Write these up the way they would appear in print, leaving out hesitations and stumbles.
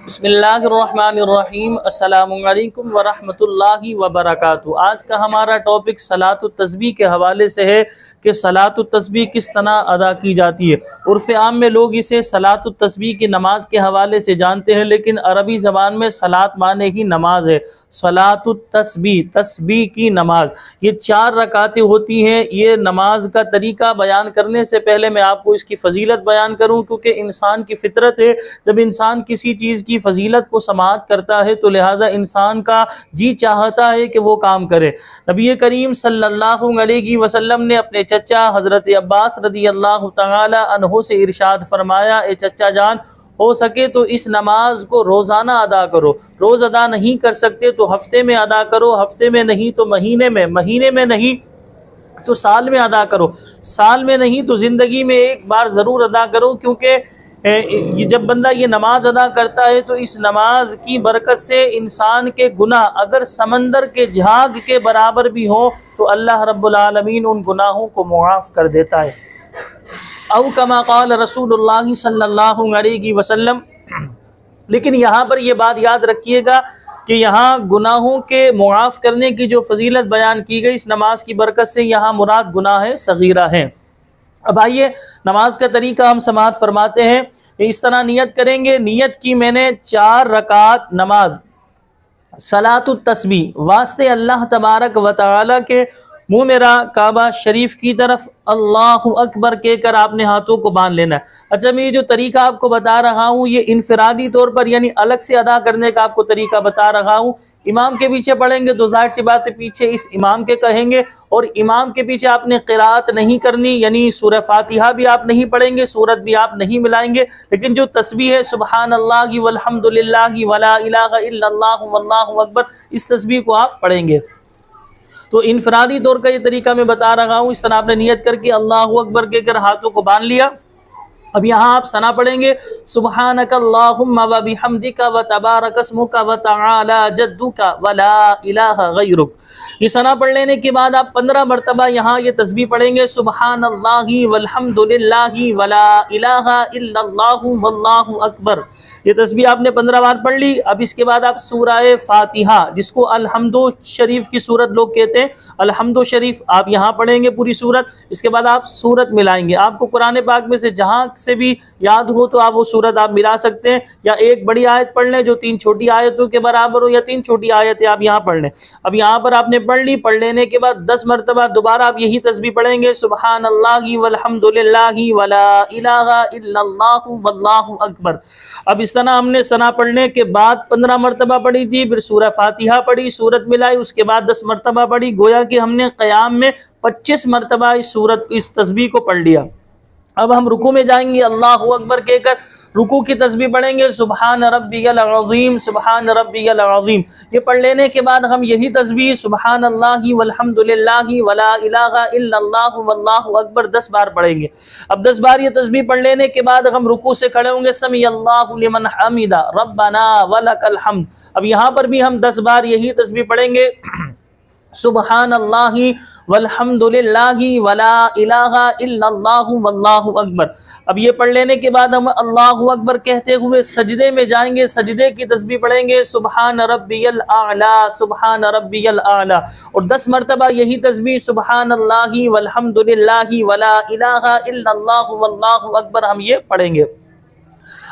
बिस्मिल्लाहिर्रहमानिर्रहीम अस्सलामुअलैकुम वरहमतुल्लाहि वबरकातुहू। आज का हमारा टॉपिक सलातुत तस्बीह के हवाले से है कि सलातुत तस्बीह किस तरह अदा की जाती है। उर्फ़ आम में लोग इसे सलातुत तस्बीह की नमाज के हवाले से जानते हैं, लेकिन अरबी ज़बान में सलात माने ही नमाज है। सलातुत तस्बीह, तस्बीह की नमाज, ये 4 रकातें होती हैं। ये नमाज का तरीका बयान करने से पहले मैं आपको इसकी फ़जीलत बयान करूँ, क्योंकि इंसान की फितरत है, जब इंसान किसी चीज़ की फ़जीलत को समाअत करता है तो लिहाजा इंसान का जी चाहता है कि वो काम करे। नबी करीम सल्लल्लाहु अलैहि वसल्लम ने अपने चचा हज़रत अब्बास रदी अल्लाह तआला अन्हु से इरशाद फरमाया, ए चचा जान, हो सके तो इस नमाज को रोज़ाना अदा करो। रोज़ अदा नहीं कर सकते तो हफ्ते में अदा करो, हफ्ते में नहीं तो महीने में नहीं तो साल में अदा करो, साल में नहीं तो ज़िंदगी में एक बार ज़रूर अदा करो। क्योंकि जब बंदा ये नमाज अदा करता है तो इस नमाज की बरकत से इंसान के गुनाह अगर समंदर के झाग के बराबर भी हो तो अल्लाह रब्बुल आलमीन उन गुनाहों को मुआफ़ कर देता है। औ कमा क़ाल रसूलुल्लाह सल्लल्लाहु अलैहि वसल्लम। लेकिन यहाँ पर यह बात याद रखिएगा कि यहाँ गुनाहों के मुआफ़ करने की जो फजीलत बयान की गई इस नमाज की बरकत से, यहाँ मुराद गुनाह सगीरा है। अब आइए नमाज का तरीका हम समाअत फरमाते हैं। इस तरह नियत करेंगे। नियत की मैंने 4 रकात नमाज सलातुत तस्बीह, वास्ते अल्लाह तबारक व तआला के मुँह मेरा काबा शरीफ की तरफ अल्लाहु अकबर कहकर आपने हाथों को बांध लेना है। अच्छा, मैं ये जो तरीका आपको बता रहा हूँ ये इनफरादी तौर पर यानी अलग से अदा करने का आपको तरीका बता रहा हूँ। इमाम के पीछे पढ़ेंगे तो जाहिर सी बात है पीछे इस इमाम के कहेंगे, और इमाम के पीछे आपने क़िराअत नहीं करनी, यानी सूरह फातिहा भी आप नहीं पढ़ेंगे, सूरत भी आप नहीं मिलाएंगे। लेकिन जो तस्बीह है सुबहानल्लाहि वल्हम्दुलिल्लाहि वला इलाहा इल्लल्लाहु वल्लाहु अकबर, इस तस्बीह को आप पढ़ेंगे। तो इनफरादी तौर का ये तरीका मैं बता रहा हूँ। इस तरह आपने नियत करके अल्लाहु अकबर कहकर हाथों को बांध लिया। अब यहाँ आप सना पढ़ेंगे सुब्हानक अल्लाहुम्मा व बिहम्दिका व तबारक अस्मुका व तआला जद्दुका व ला इलाहा गैरुक। ये सना पढ़ लेने के बाद आप 15 मरतबा यहाँ ये तस्बीह पढ़ेंगे सुब्हानल्लाहि वल्हम्दुलिल्लाहि व ला इलाहा इल्लल्लाहु वल्लाहु अकबर। ये तस्बीह आपने 15 बार पढ़ ली। अब इसके बाद आप सूरह फातिहा, जिसको अलहम्दु शरीफ की सूरत लोग कहते हैं, अलहम्दु शरीफ आप यहाँ पढ़ेंगे पूरी सूरत। इसके बाद आप सूरत मिलाएंगे। आपको कुरान पाक में से जहाँ से भी याद हो तो आप वो सूरत आप मिला सकते हैं, या एक बड़ी आयत पढ़ लें जो 3 छोटी आयतों के बराबर हो, या 3 छोटी आयतें आप यहाँ पढ़ लें। अब यहाँ पर आपने पढ़ ली। पढ़ लेने के बाद 10 मरतबा दोबारा आप यही तस्बीह पढ़ेंगे सुब्हानल्लाहि वल्हम्दुलिल्लाहि वला इलाहा इल्लल्लाहु वल्लाहु अकबर। अब इस तरह हमने सना पढ़ने के बाद 15 मरतबा पढ़ी थी, फिर सूरह फातिहा पढ़ी, सूरत मिलाई, उसके बाद 10 मरतबा पढ़ी। गोया कि हमने क़याम में 25 मरतबा इस तस्बीह को पढ़ लिया। अब हम रुकू में जाएंगे, अल्लाहु अकबर कहकर रुकू की तस्बीह पढ़ेंगे सुबहान रब्बियल अज़ीम, सुबहान रब्बियल अज़ीम। ये पढ़ लेने के बाद हम यही तस्बीह सुबहानल्लाहि वल्हम्दुलिल्लाहि वला इलाहा इल्लल्लाहु वल्लाहु अकबर 10 बार पढ़ेंगे। अब 10 बार ये तस्बीह पढ़ लेने के बाद हम रुकू से खड़े होंगे समी अल्लाहु लिमन हमिदा रब्बना वलकल हम्द। अब यहाँ पर भी हम 10 बार यही तस्बीह पढ़ेंगे सुबहानल्लाहि वल्हम्दुलिल्लाहि वला इलाहा इल्लल्लाहु वल्लाहु अकबर। अब ये पढ़ लेने के बाद हम अल्लाहु अकबर कहते हुए सजदे में जाएंगे। सजदे की तस्बीह पढ़ेंगे सुबहान रब्बियल आला, सुबहान रब्बियल आला, और 10 मरतबा यही तस्बीह सुबहानल्लाहि वल्हम्दुलिल्लाहि वला इलाहा इल्लल्लाहु वल्लाहु अकबर हम ये पढ़ेंगे।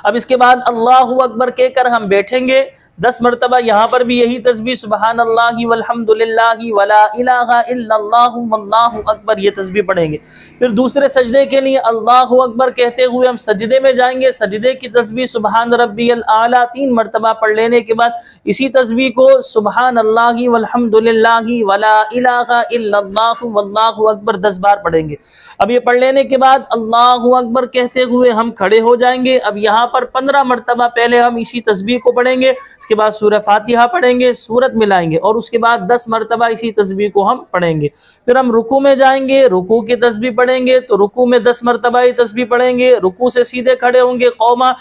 अब इसके बाद अल्लाहु अकबर कहकर हम बैठेंगे। 10 मरतबा यहाँ पर भी यही तस्बीह सुबहानल्लाहि वल्हम्दुलिल्लाहि वला इलाहा इल्लल्लाहु वल्लाहु अकबर ये तस्बीह पढ़ेंगे। फिर दूसरे सजदे के लिए अल्लाहु अकबर कहते हुए हम सजदे में जाएंगे। सजदे की तस्बीह सुबहान रब्बियल आला 3 मरतबा पढ़ लेने के बाद इसी तस्बीह को सुबहानल्लाहि वल्हम्दुलिल्लाहि वला इलाहा इल्लल्लाहु वल्लाहु अकबर 10 बार पढ़ेंगे। अब ये पढ़ लेने के बाद अल्लाहु अकबर कहते हुए हम खड़े हो जाएंगे। अब यहाँ पर 15 मरतबा पहले हम इसी तस्बीह को पढ़ेंगे, उसके बाद सूरह फातिहा पढ़ेंगे, सूरत मिलाएंगे, और उसके बाद 10 मरतबा इसी तस्बीह को हम पढ़ेंगे। फिर हम रुकू में जाएंगे, रुकू की तस्बीह पढ़ेंगे तो रुकू में 10 मरतबा ये तस्बीह पढ़ेंगे। रुकू से सीधे खड़े होंगे, कौमा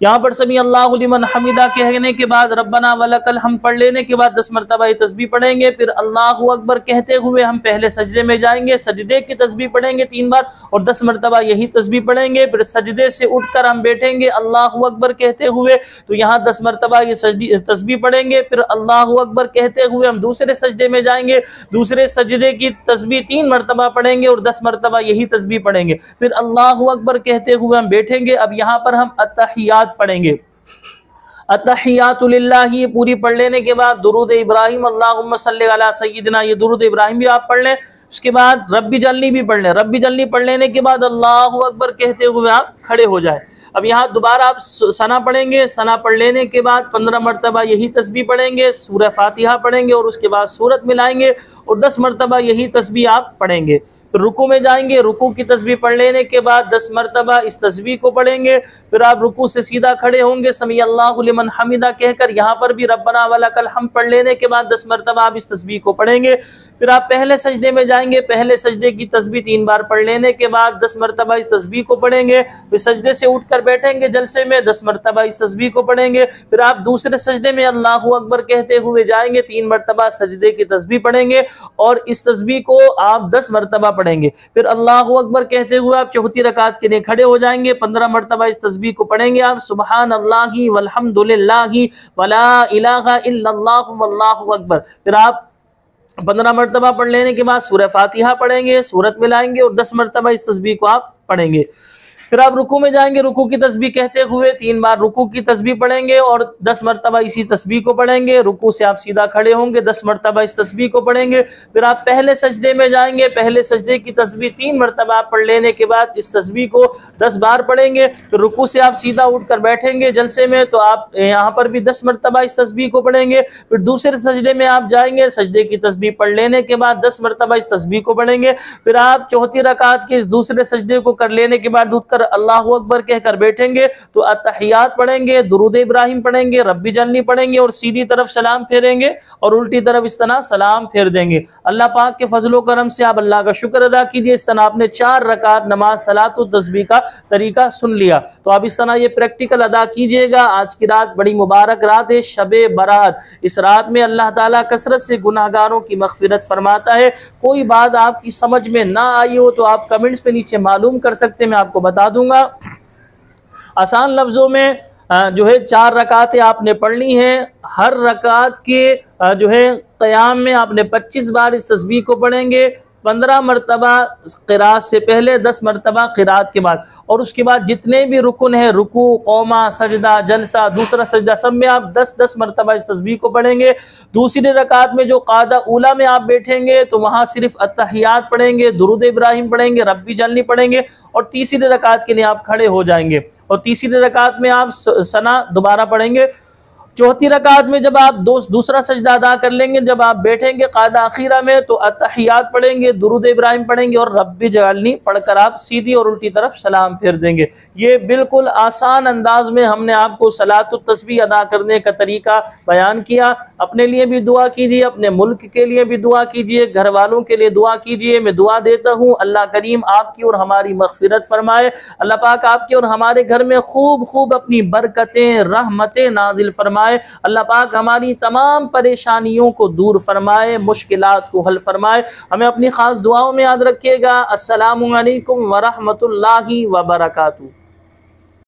यहाँ पर समी अल्लाहु लिमन हमिदा कहने के बाद रब्बना वलकल हम पढ़ लेने के बाद 10 मरतबा ये तस्बीह पढ़ेंगे। फिर अल्लाहु अकबर कहते हुए हम पहले सजदे में जाएंगे, सजदे की तस्बीह पढ़ेंगे 3 बार और 10 मरतबा यही तस्बीह पढ़ेंगे। फिर सजदे से उठकर हम बैठेंगे अल्लाहु अकबर कहते हुए, तो यहाँ 10 मरतबा ये तस्बीह पढ़ेंगे। फिर अल्लाहु अकबर कहते हुए हम दूसरे सजदे में जाएंगे, दूसरे सजदे की तस्बीह 3 मरतबा पढ़ेंगे और 10 मरतबा यही तस्बीह पढ़ेंगे। फिर अल्लाहु अकबर कहते हुए हम बैठेंगे। अब यहाँ पर हम अत्तहियात पढ़ेंगे। अत्तहियातु लिल्लाहि पूरी पढ़ लेने के बाद दुरूद इब्राहिम अल्लाहुम्मा सल्लि अला सय्यिदिना, ये दुरूद इब्राहिम भी आप पढ़ लें। उसके बाद रब्बी जल्ली भी पढ़ लें। रब्बी जल्ली पढ़ लेने के बाद अल्लाहु अकबर कहते हुए आप खड़े हो जाए। अब यहाँ दोबारा आप सना पढ़ेंगे। सना पढ़ लेने के बाद 15 मरतबा यही तस्बीह पढ़ेंगे, सूरह फातिहा पढ़ेंगे और उसके बाद सूरत मिलाएंगे और 10 मरतबा यही तस्बीह आप पढ़ेंगे। फिर रुकू में जाएंगे, रुकू की तस्बीह पढ़ लेने के बाद 10 मरतबा इस तस्बीह को पढ़ेंगे। फिर आप रुकू से सीधा खड़े होंगे, समी अल्लाहु लिमन हमिदा कहकर यहाँ पर भी रब्बना वलकल हम पढ़ लेने के बाद 10 मरतबा आप इस तस्बीह को पढ़ेंगे। फिर आप पहले सजदे में जाएंगे, पहले सजदे की तस्बीह 3 बार पढ़ लेने के बाद 10 मरतबा इस तस्बीह को पढ़ेंगे। फिर सजदे से उठकर बैठेंगे जलसे में, 10 मरतबा इस तस्बीह को पढ़ेंगे। फिर आप दूसरे सजदे में अल्लाहु अकबर कहते हुए जाएंगे, 3 मरतबा सजदे की तस्बीह पढ़ेंगे और इस तस्बीह को आप 10 मरतबा पढ़ेंगे। फिर अल्लाहु अकबर कहते हुए आप चौथी रकात के लिए खड़े हो जाएंगे, 15 मरतबा इस तस्बीह को पढ़ेंगे आप, सुबहान अल्लाहि वल्हम्दुलिल्लाहि वला इलाहा इल्लल्लाहु वल्लाहु अकबर। फिर आप 15 मरतबा पढ़ लेने के बाद सूरह फातिहा पढ़ेंगे, सूरत मिलाएंगे और 10 मरतबा इस तस्बीह को आप पढ़ेंगे। फिर आप रुकू में जाएंगे, रुकू की तस्बीह कहते हुए 3 बार रुकू की तस्बीह पढ़ेंगे और 10 मरतबा इसी तस्बीह को पढ़ेंगे। रुकू से आप सीधा खड़े होंगे, 10 मरतबा इस तस्बीह को पढ़ेंगे। फिर आप पहले सजदे में जाएंगे, पहले सजदे की तस्बीह 3 मरतबा पढ़ लेने के बाद इस तस्बीह को 10 बार पढ़ेंगे। फिर रुकू से आप सीधा उठकर बैठेंगे जलसे में, तो आप यहाँ पर भी 10 मरतबा इस तस्बीह को पढ़ेंगे। फिर दूसरे सजदे में आप जाएंगे, सजदे की तस्बीह पढ़ लेने के बाद 10 मरतबा इस तस्बीह को पढ़ेंगे। फिर आप चौथी रकात के इस दूसरे सजदे को कर लेने के बाद उठकर अल्लाहु अकबर कहकर बैठेंगे, तो अत्तहियात पढ़ेंगे, दुरूद इब्राहिम पढ़ेंगे, रब्बी जल्ली पढ़ेंगे और सीधी तरफ सलाम फेरेंगे और उल्टी तरफ इस तरह सलाम फेर देंगे। अल्लाह पाक के फजलो करम से आप अल्लाह का शुक्र अदा कीजिए, इस तरह आपने 4 रकात नमाज सलातुत तस्बीह का तरीका सुन लिया। तो आप इस तरह ये प्रैक्टिकल अदा कीजिएगा। आज की रात बड़ी मुबारक रात है, शबे बारात। इस रात में अल्लाह ताला कसरत से गुनाहगारों की मग़फ़िरत फरमाता है। कोई बात आपकी समझ में ना आई हो तो आप कमेंट्स पे नीचे मालूम कर सकते हैं, मैं आपको बता दूंगा। आसान लफ्ज़ों में जो है 4 रकातें आपने पढ़नी है। हर रकात के जो है क़याम में आपने 25 बार इस तस्बीह को पढ़ेंगे, 15 मरतबा क़िरात से पहले, 10 मरतबा क़िरात के बाद, और उसके बाद जितने भी रुकन है, रुकू, क़ौमा, सजदा, जलसा, दूसरा सजदा, सब में आप 10-10 मरतबा इस तस्बीह को पढ़ेंगे। दूसरी रकात में जो क़ादा ऊला में आप बैठेंगे तो वहाँ सिर्फ अत्तहियात पढ़ेंगे, दुरूद इब्राहिम पढ़ेंगे, रब्बी जल्ली पढ़ेंगे और तीसरी रकात के लिए आप खड़े हो जाएंगे और तीसरी रकात में आप सना दोबारा पढ़ेंगे। चौथी रकात में जब आप दूसरा सजदा अदा कर लेंगे, जब आप बैठेंगे क़ादा आखिरा में, तो अत्तहियात पढ़ेंगे, दुरूद इब्राहिम पढ़ेंगे और रब्बी जअलनी पढ़कर आप सीधी और उल्टी तरफ सलाम फेर देंगे। ये बिल्कुल आसान अंदाज में हमने आपको सलातुत तस्बीह अदा करने का तरीका बयान किया। अपने लिए भी दुआ कीजिए, अपने मुल्क के लिए भी दुआ कीजिए, घर वालों के लिए दुआ कीजिए। मैं दुआ देता हूँ अल्लाह करीम आपकी और हमारी मग़फ़िरत फरमाए। अल्लाह पाक आपके और हमारे घर में खूब खूब अपनी बरकतें, रहमतें नाजिल फरमाए। अल्लाह पाक हमारी तमाम परेशानियों को दूर फरमाए, मुश्किलात को हल फरमाए। हमें अपनी खास दुआओं में याद रखिएगा। अस्सलामु अलैकुम व रहमतुल्लाहि व बरकातुहू।